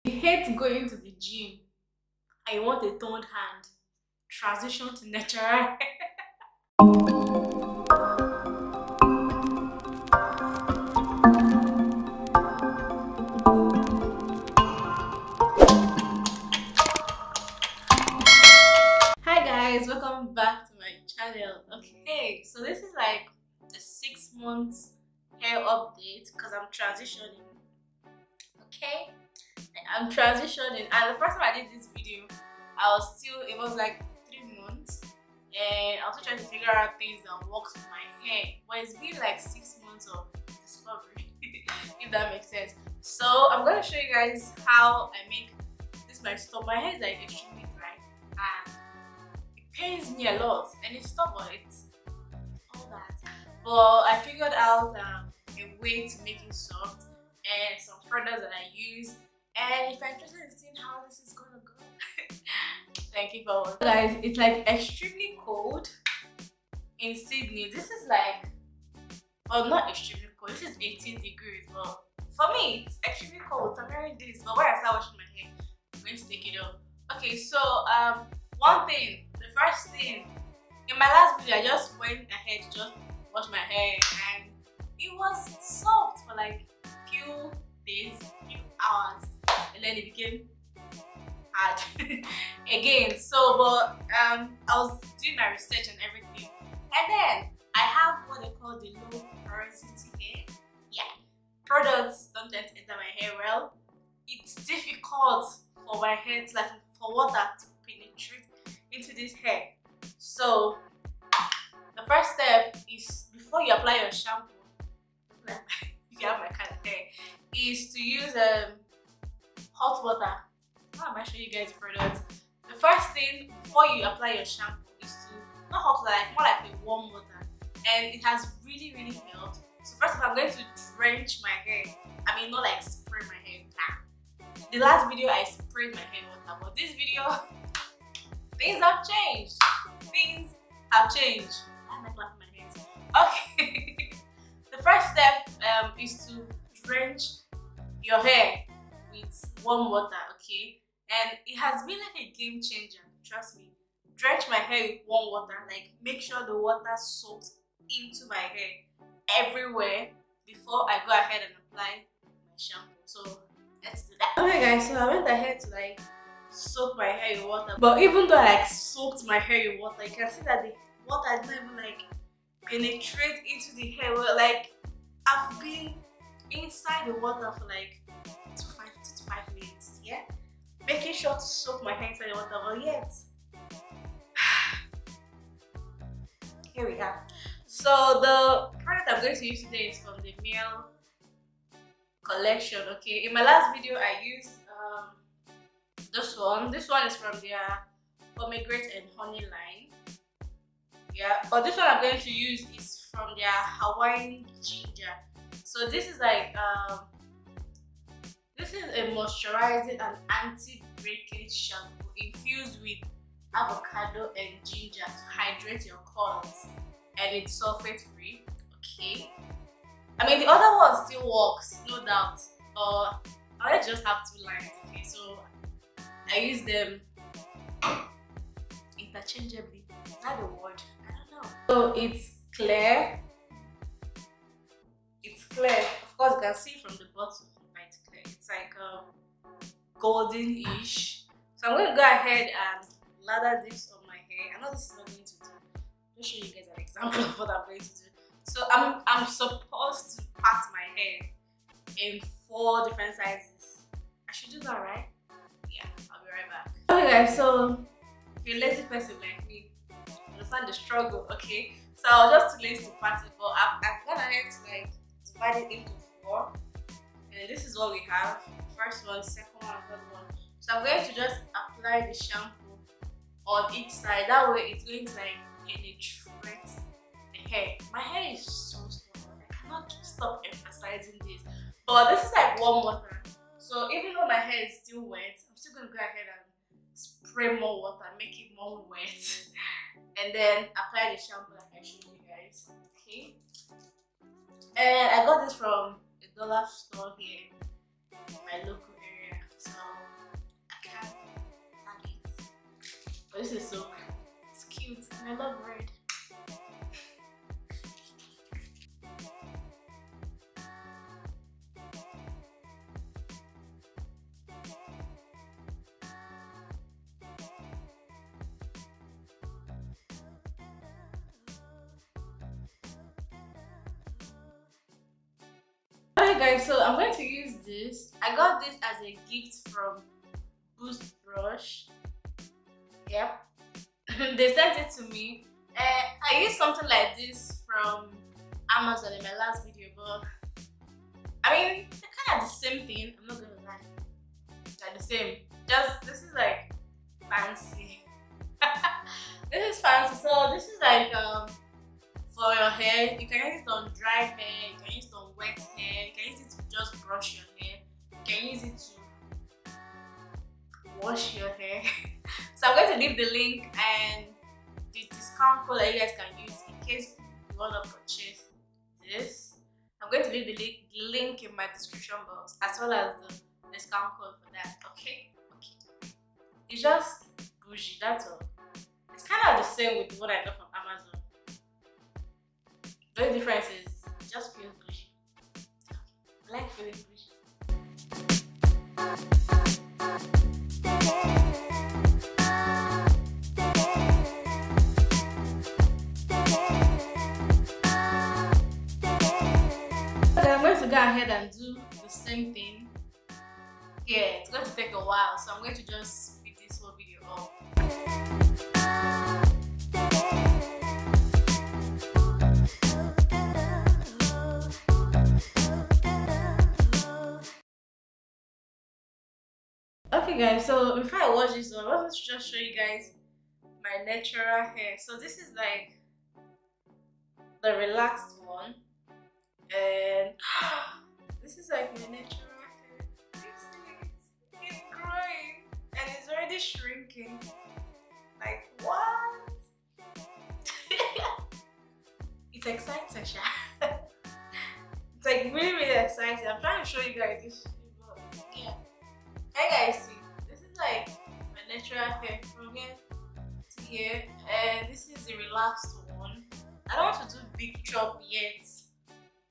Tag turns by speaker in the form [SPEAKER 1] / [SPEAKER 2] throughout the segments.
[SPEAKER 1] You hate going to the gym and you want a toned hand. Transition to natural. Hi guys, welcome back to my channel. Okay, so this is like a 6 months hair update because I'm transitioning. Okay, I'm transitioning, and the first time I did this video, it was like 3 months, and I was still trying to figure out things that works for my hair. But it's been like 6 months of discovery, if that makes sense. So I'm going to show you guys how I make this my stuff. My hair is like extremely dry and it pains me a lot, and it's stubborn. It's all that. But I figured out a way to make it soft and some products that I use. And if you're interested in seeing how this is gonna go, thank you for watching. Guys, it's like extremely cold in Sydney. This is like, well, not extremely cold. This is 18 degrees, but for me, it's extremely cold. So I'm wearing this. But when I start washing my hair, I'm going to take it off. Okay, so the first thing, in my last video, I just went ahead to just wash my hair, and it was soft for like few days, few hours, and then it became hard again. So but I was doing my research and everything, and then I have what they call the low porosity hair. Yeah, products don't tend to enter my hair well. It's difficult for my hair to, like, for water to penetrate into this hair. So the first step is, before you apply your shampoo, if you have my kind of hair, is to use hot water. How am I showing you guys the product? The first thing before you apply your shampoo is to, not hot water, like more like a warm water, and it has really helped. So first of all, I'm going to drench my hair. I mean, not like spray my hair. The last video I sprayed my hair water, but this video, things have changed. Things have changed. Why am I clapping my hands? Okay. The first step is to drench your hair with warm water, okay? And it has been like a game changer, trust me. Drench my hair with warm water, like make sure the water soaks into my hair everywhere before I go ahead and apply my shampoo. So let's do that. Okay guys, so I went ahead to like soak my hair in water. But even though I like soaked my hair in water, you can see that the water didn't even like penetrate into the hair. Well, like I've been inside the water for like 2 to 5 minutes, yeah? Making sure to soak my hair inside the water, but yet here we are. So the product I'm going to use today is from the male collection, okay? In my last video I used this one. This one is from their pomegranate and honey line, yeah, but this one I'm going to use is from their Hawaiian ginger. So this is like this is a moisturizing and anti-breakage shampoo infused with avocado and ginger to hydrate your curls, and it's sulfate free, okay? I mean, the other one still works, no doubt, but I just have 2 lines, okay? So I use them interchangeably. Is that the word? I don't know. So it's clear. It's clear. Of course, you can see from the bottle that it's clear. It's like golden-ish. So I'm going to go ahead and lather this on my hair. I know this is not going to do. Let me show you guys an example of what I'm going to do. So I'm supposed to part my hair in 4 different sizes. I should do that, right? Yeah, I'll be right back. Okay guys, so if you're a lazy person like me, understand the struggle, okay? So I was just too lazy to part it, but I've gone ahead to like divide it into 4. And this is what we have. First one, second one, third one. So I'm going to just apply the shampoo on each side. That way it's going to like penetrate the hair. My hair is so small. I cannot stop emphasizing this. But this is like warm water. So even though my hair is still wet, I'm still going to go ahead and spray more water, make it more wet, and then apply the shampoo like I showed you guys, okay? And I got this from a dollar store here in my local area. So This is so it's cute and I love red. Alright guys, so I'm going to use this. I got this as a gift from Boost Brush. Yep. They sent it to me. I used something like this from Amazon in my last video, but I mean they're kind of the same thing. I'm not gonna lie. They're the same. Just this is like fancy. This is fancy. So this is like for your hair. You can use it on dry hair, you can use it on wet hair, you can use it to just brush your hair, you can use it to wash your hair. So I'm going to leave the link and the discount code that you guys can use in case you want to purchase this. I'm going to leave the link in my description box as well as the discount code for that. Okay? Okay. It's just bougie, that's all. It's kind of the same with what I got from Amazon. The only difference is it just feels bougie. I like feeling bougie. Okay, I'm going to go ahead and do the same thing. Yeah, it's going to take a while, so I'm going to just speed this whole video up. Okay guys, so before I watch this one, I wanted to just show you guys my natural hair. So this is like the relaxed one, and this is like my natural hair. You see it's growing and it's already shrinking. Like what? It's exciting, Sha. It's like really exciting. I'm trying to show you guys this shit, but yeah. Hey guys, see, this is like my natural hair from here to here, and this is the relaxed one. I don't want to do big chop yet.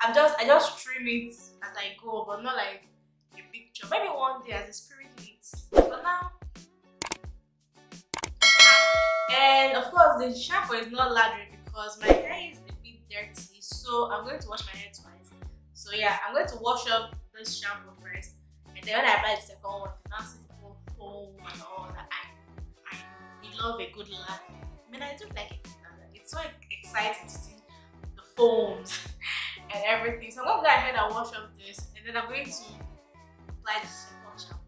[SPEAKER 1] I just trim it as I go, but not like a big chop. Maybe one day as the spirit leads. For now. And of course, the shampoo is not lathered because my hair is a bit dirty, so I'm going to wash my hair twice. So yeah, I'm going to wash up this shampoo first. And then when I apply the second one, now see the whole foam and all that. I love a good lather. I mean, I do like a good lather. It's so exciting to see the foams and everything. So I'm going to go ahead and wash up this, and then I'm going to apply the second shampoo.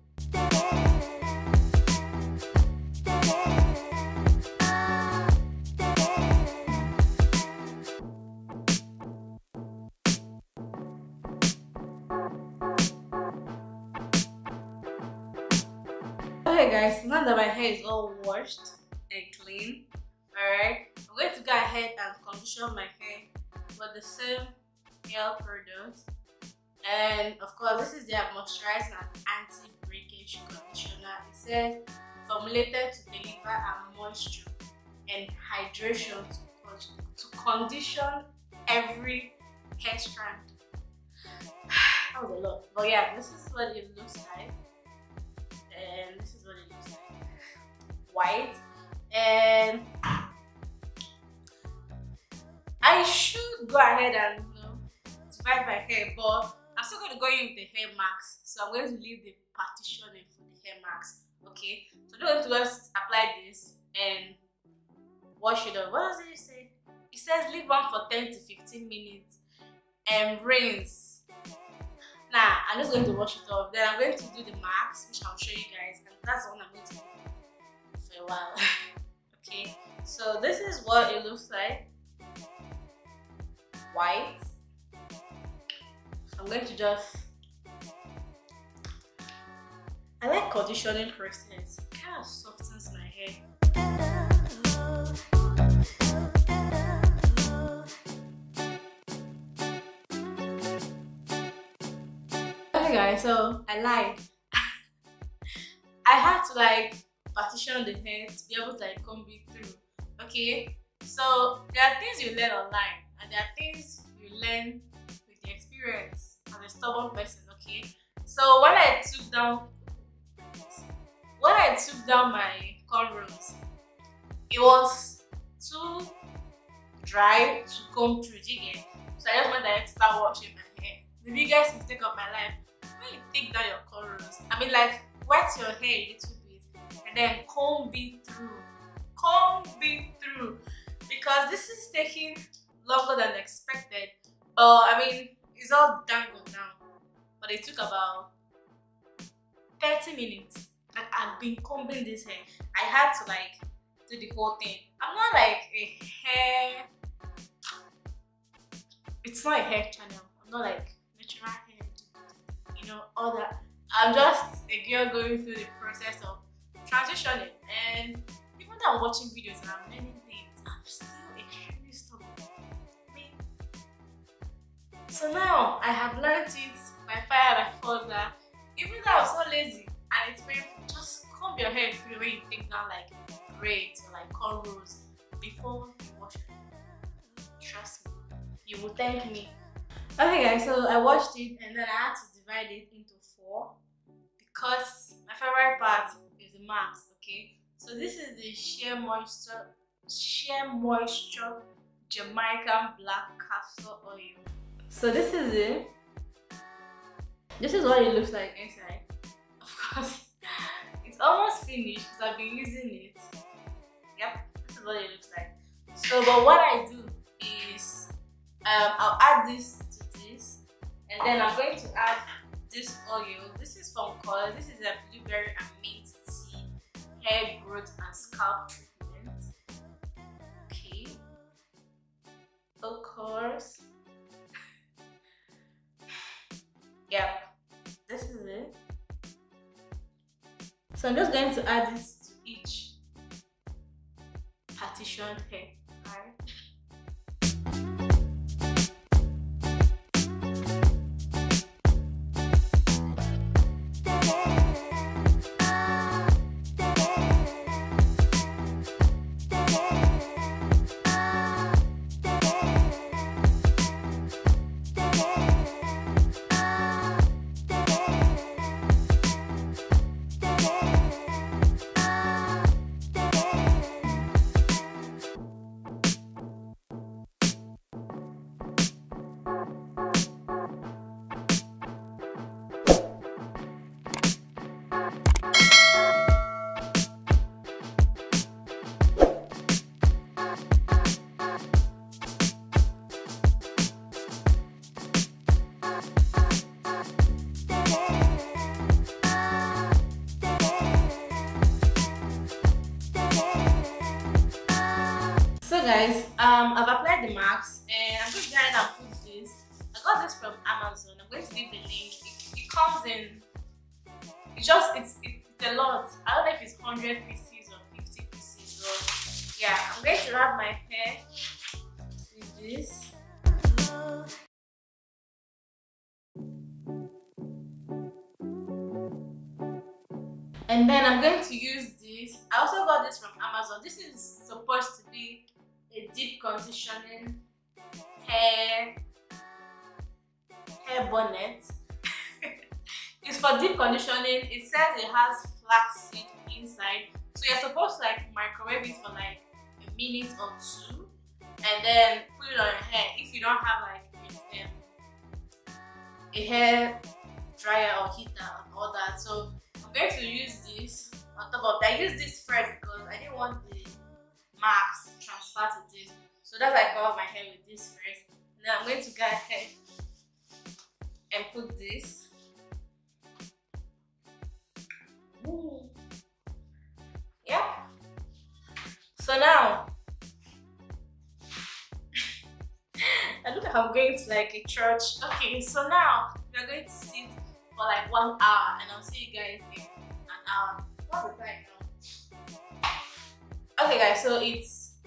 [SPEAKER 1] Okay guys, now that my hair is all washed and clean, alright, I'm going to go ahead and condition my hair with the same hair product. And of course, this is their moisturizing and anti-breakage conditioner. It says formulated to deliver a moisture and hydration to condition every hair strand. That was a lot, but yeah, this is what it looks like. And this is what it looks like, white. And I should go ahead and divide my hair, but I'm still going to go in with the hair mask, so I'm going to leave the partitioning for the hair mask. Okay, so I'm going to just apply this and wash it up. What does it say? It says leave on for 10 to 15 minutes and rinse. Nah, I'm just going to wash it off. Then I'm going to do the mask, which I'll show you guys, and that's the one I'm going to do for a while. Okay, so this is what it looks like. White. So I'm going to just. I like conditioning process. It kind of softens my hair. Okay guys, so I lied. I had to like partition the hair to be able to like comb it through. Okay, so there are things you learn online and there are things you learn with the experience as a stubborn person. Okay, so when I took down my cornrows, it was too dry to comb through. Do you get? So I just went ahead to start washing my hair. The biggest mistake of my life, when you take down your cornrows, I mean, like, wet your hair a little bit and then comb it through. Comb it through, because this is taking longer than expected. I mean, it's all done now, but it took about 30 minutes. Like, I've been combing this hair. I had to like do the whole thing. I'm not like a hair. It's not a hair channel. I'm not like natural hair, you know, all that. I'm just a girl going through the process of transitioning, and even though I'm watching videos and I'm learning things, I'm still extremely stubborn. I mean, so now I have learned it by fire by force that even though I'm so lazy and it's painful, just comb your hair through when you take down like braids or like cornrows before you wash it. Trust me, you will thank me. Okay guys, so I washed it and then I had to divide it into 4 because my favorite part is the marks. Okay, so this is the Sheer Moisture Jamaican Black Castor Oil. So this is it. This is what it looks like inside. Of course, it's almost finished because I've been using it. Yep, this is what it looks like. So, but what I do is I'll add this to this, and then I'm going to add this oil. This is from Color. This is a blueberry and mint tea hair growth and scalp treatment. Okay, of course. Yep, this is it. So I'm just going to add this to each partitioned hair. Alright. So guys, I've applied the marks and I'm going to go ahead and put this. I got this from Amazon. I'm going to leave the link. It comes in, it's a lot. I don't know if it's 100 pieces or 50 pieces. So yeah, I'm going to wrap my hair with this. And then I'm going to use this. I also got this from Amazon. This is supposed to be a deep conditioning hair bonnet. It's for deep conditioning. It says it has flaxseed inside, so you're supposed to like microwave it for like a minute or 2 and then put it on your hair if you don't have like a hair dryer or heater and all that. So I'm going to use this on top of that. I used this first because I didn't want the marks to transfer to this, so that's why I cover my hair with this first. And then I'm going to go ahead and put this. Ooh. Yep. So now I look like I'm going to like a church. Okay, so now we're going to sit for like 1 hour and I'll see you guys in an hour. What's the time now? Okay guys, so it's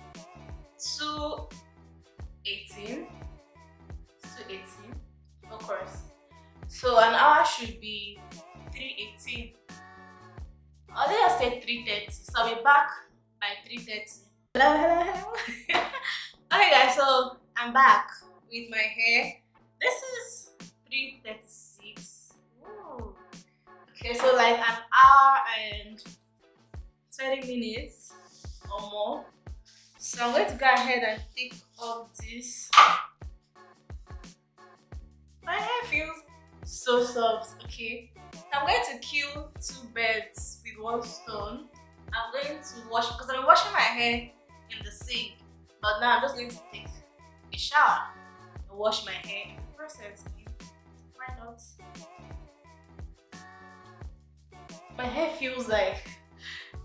[SPEAKER 1] 2:18. It's 2:18, of course. So an hour should be 3:18. Oh, they are say 3:30. So I'll be back by 3:30. Hello, hello, hello. Okay guys, so I'm back with my hair. This is 3:36. Ooh. Okay, so like an hour and 20 minutes or more. So I'm going to go ahead and pick up this. My hair feels so soft, okay? I'm going to kill 2 birds with 1 stone. I'm going to wash, because I've been washing my hair in the sink, but now I'm just going to take a shower and wash my hair in the process. Why not? My hair feels like,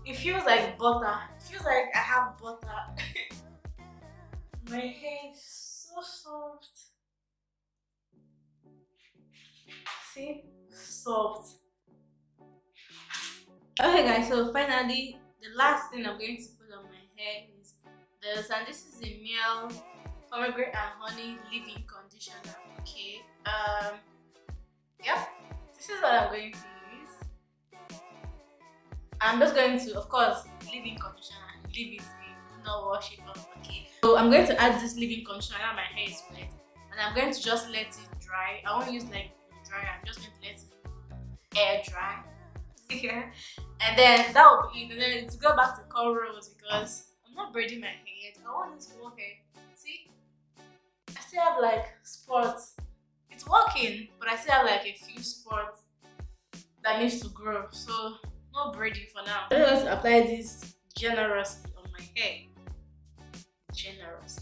[SPEAKER 1] it feels like butter. It feels like I have butter. My hair is so soft. See? Soft. Okay guys, so finally the last thing I'm going to put on my hair is this, and this is a male pomegranate and honey leave-in conditioner. Okay, yep, this is what I'm going to use. I'm just going to, of course, leave-in conditioner, leave it in, not wash it off. Okay, so I'm going to add this leave-in conditioner. My hair is wet, and I'm going to just let it dry. I won't use like dryer. I'm just going to let it air dry. Yeah, and then that will be it. And then to go back to cornrows, because I'm not braiding my hair yet. I want this whole hair. See, I still have like spots. It's working, but I still have like a few spots that needs to grow. So no braiding for now. I'm going to apply this generously on my hair. Generous.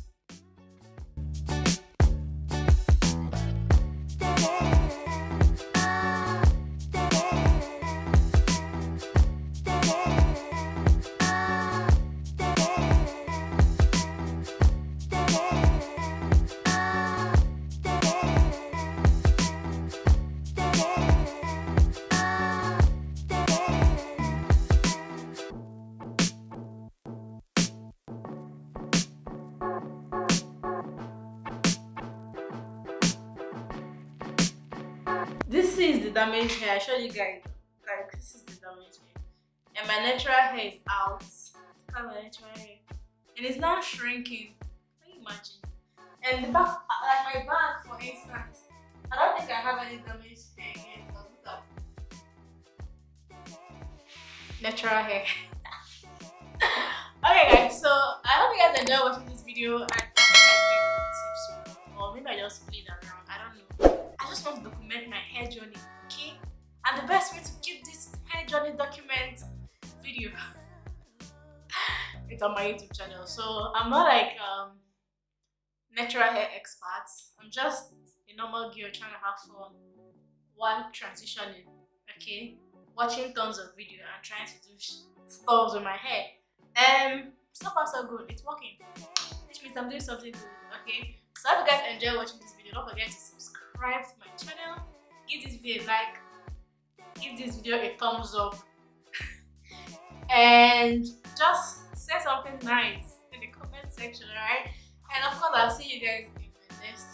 [SPEAKER 1] This is the damaged hair. I showed you guys. Like, this is the damaged hair. And my natural hair is out. Look at my natural hair. And it's now shrinking. Can you imagine? And the back, like my back, for instance, I don't think I have any damaged hair again. Look at natural hair. Okay guys, so I hope you guys enjoy watching this video, and I think I gave tips, or maybe I just played around. I don't know. I just want to document my hair journey, okay? And the best way to keep this hair journey document video it's on my YouTube channel. So I'm not like natural hair expert. I'm just a normal girl trying to have fun while transitioning, okay? Watching tons of video and trying to do stuff with my hair. So far so good. It's working, which means I'm doing something good, okay? So I hope you guys enjoy watching this video. Don't forget to subscribe to my channel, give this video a like, give this video a thumbs up, and just say something nice in the comment section, alright? And of course, I'll see you guys in my next